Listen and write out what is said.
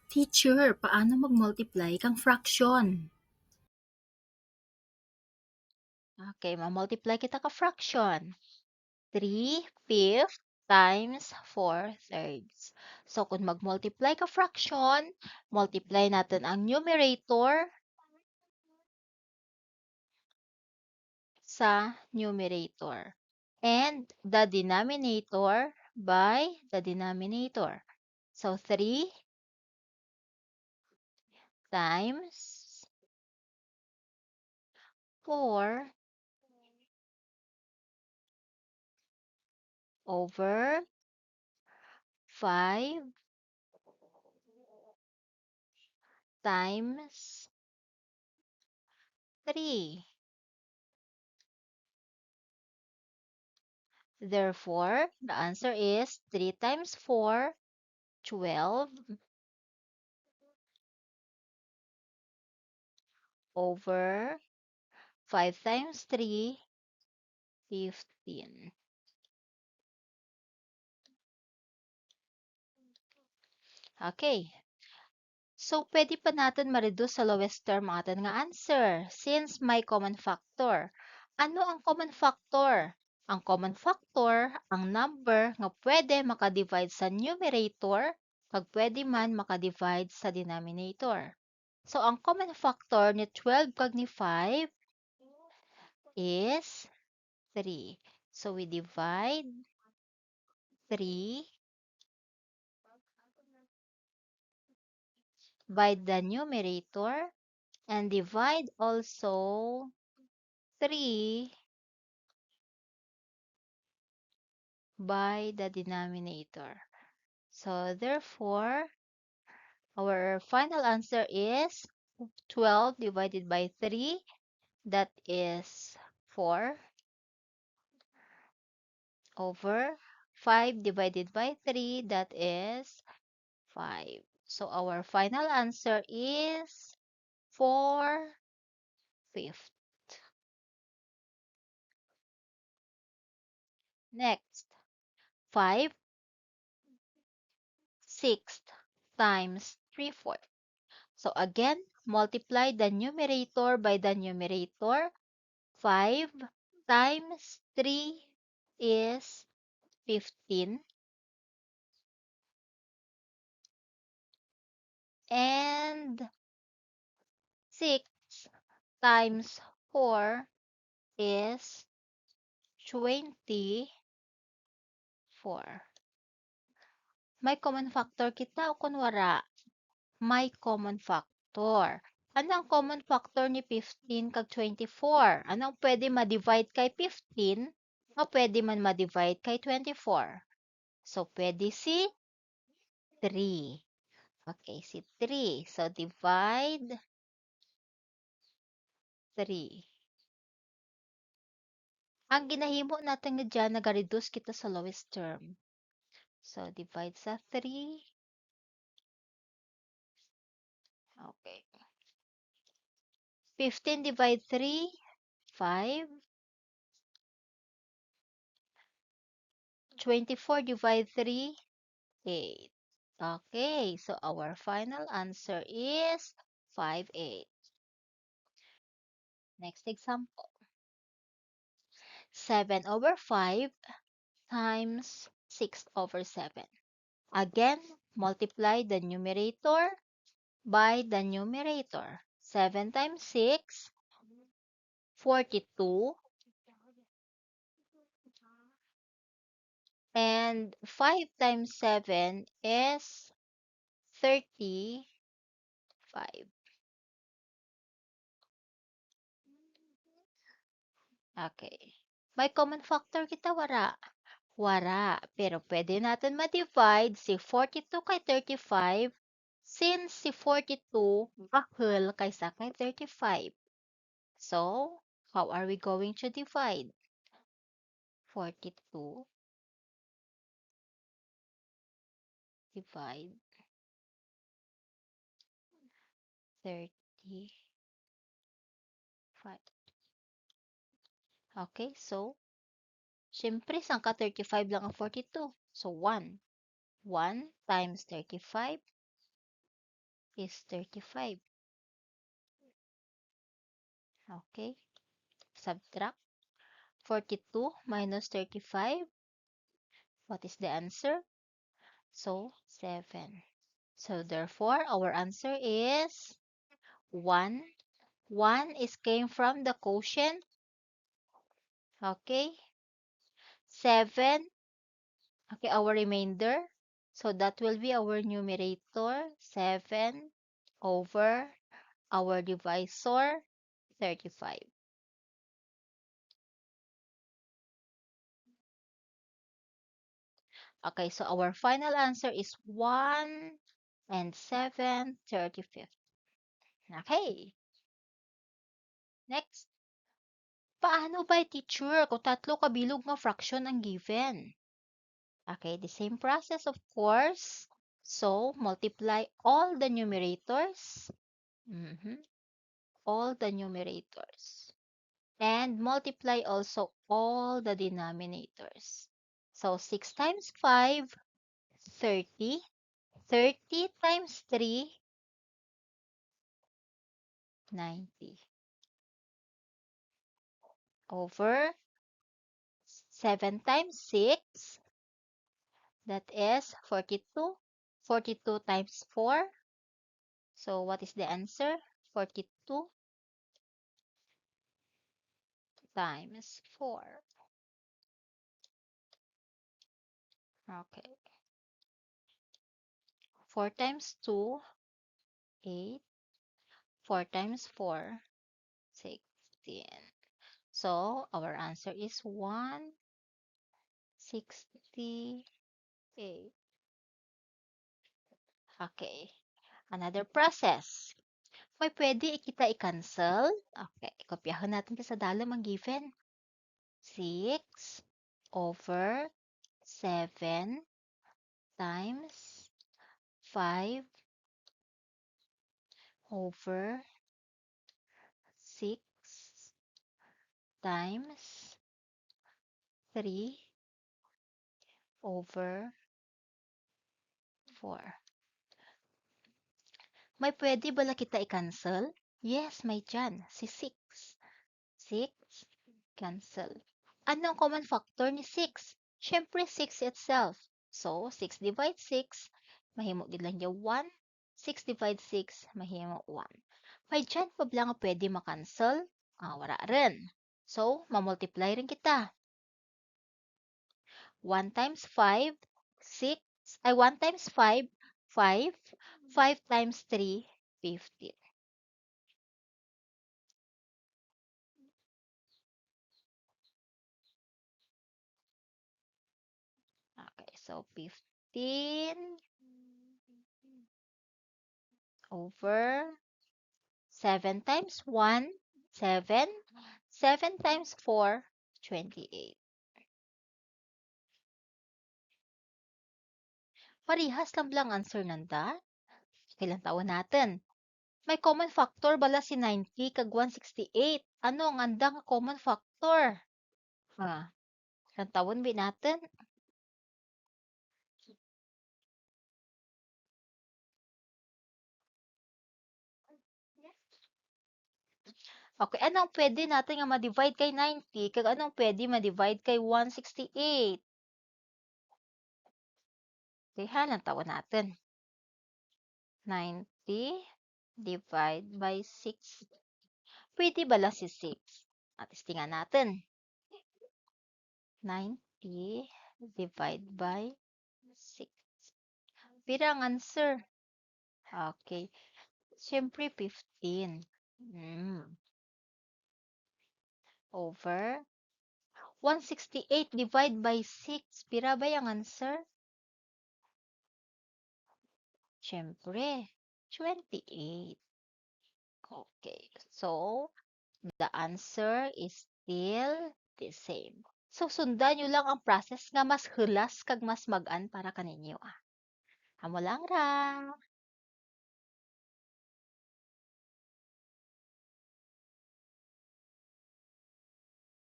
Teacher, paano mag-multiply kang fraction? Okay, ma-multiply kita ka fraction. 3/5 times 4/3. So, kung mag-multiply ka fraction, multiply natin ang numerator sa numerator. And the denominator by the denominator. So, 3 times 4 over 5 times 3. Therefore, the answer is 3 times 4, 12 over 5 times 3, 15. Okay. So, pwede pa natin ma-reduce sa lowest term ang atin nga answer since may common factor. Ano ang common factor? Ang common factor, ang number nga pwede makadivide sa numerator kag pwede man makadivide sa denominator. So, ang common factor ni 12 kag ni 5 is 3. So, we divide 3 by the numerator and divide also 3 by the denominator. So, therefore, our final answer is 12 divided by 3. That is 4 over 5 divided by 3. That is 5. So, our final answer is 4/5. Next, 5/6 times 3/4. So again, multiply the numerator by the numerator. 5 times 3 is 15. And 6 times 4 is 24. May common factor kita o kunwara? May common factor. Ano ang common factor ni 15 kag 24? Ano ang pwede ma-divide kay 15 o pwede man ma-divide kay 24? So, pwede si 3. Okay, si 3. So, divide 3. Ang ginahimo natin nga dyan, nag-reduce kita sa lowest term. So, divide sa 3. Okay. 15 divide 3, 5. 24 divide 3, 8. Okay, so our final answer is 5/8. Next example. 7 over 5 times 6 over 7. Again, multiply the numerator by the numerator. 7 times 6, 42. And 5 times 7 is 35. Okay. May common factor kita, wala? Wala. Pero pwede natin ma-divide si 42 kay 35 since si 42 bahal kaysa kay 35. So, how are we going to divide? 42 divide 35. Okay, so, syempre, saan ka 35 lang ang 42? So, 1. 1 times 35 is 35. Okay. Subtract. 42 minus 35. What is the answer? So, 7. So, therefore, our answer is 1. 1 is came from the quotient. Okay. 7. Okay, our remainder. So, that will be our numerator. 7 over our divisor, 35. Okay, so our final answer is 1 and 7 35. Okay, next. Paano ba, teacher, kung tatlo kabilog nga fraction ang given? Okay, the same process, of course. So, multiply all the numerators. All the numerators. And multiply also all the denominators. So, 6 times 5, 30. 30 times 3, 90. Over 7 times 6, that is 42. 42 times 4. So, what is the answer? 42 times 4. Okay. 4 times 2, 8. 4 times 4, 16. So, our answer is 168. Okay. Another process. May pwede kita i-cancel. Okay. Kopyahan natin sa dalam ang given. 6 over 7 times 5 over 6 times 3 over 4. May pwede bala kita i-cancel? Yes, may dyan. Si 6. 6, cancel. Ano ang common factor ni 6? Siyempre, 6 itself. So, 6 divides 6, mahimo din lang yung 1. 6 divides 6, mahimo 1. May dyan pa bala nga pwede makancel? Wala rin. So, mamultiply rin kita. 1 times 5, 6. 1 times 5, 5. 5 times 3, 15. Okay, so 15 over 7 times 1, 7. 7 times 4, 28. Parihas lang answer nanda. Kailan taon natin? May common factor bala si 90 kag 168. Ano ang andang common factor? Ilang taon ba natin? Okay, anong pwede natin nga ma-divide kay 90 kag anong pwede ma-divide kay 168? Okay, halang taon natin. 90 divide by 6. Pwede bala si 6? At istingan natin. 90 divide by 6. Pira ang answer? Okay. Siyempre, 15. Over 168 divide by 6. Pira ba yung answer? Siyempre, 28. Okay. So, the answer is still the same. So, sundan nyo lang ang process nga mas hulas kag mas magan para kaninyo. Amo lang ra.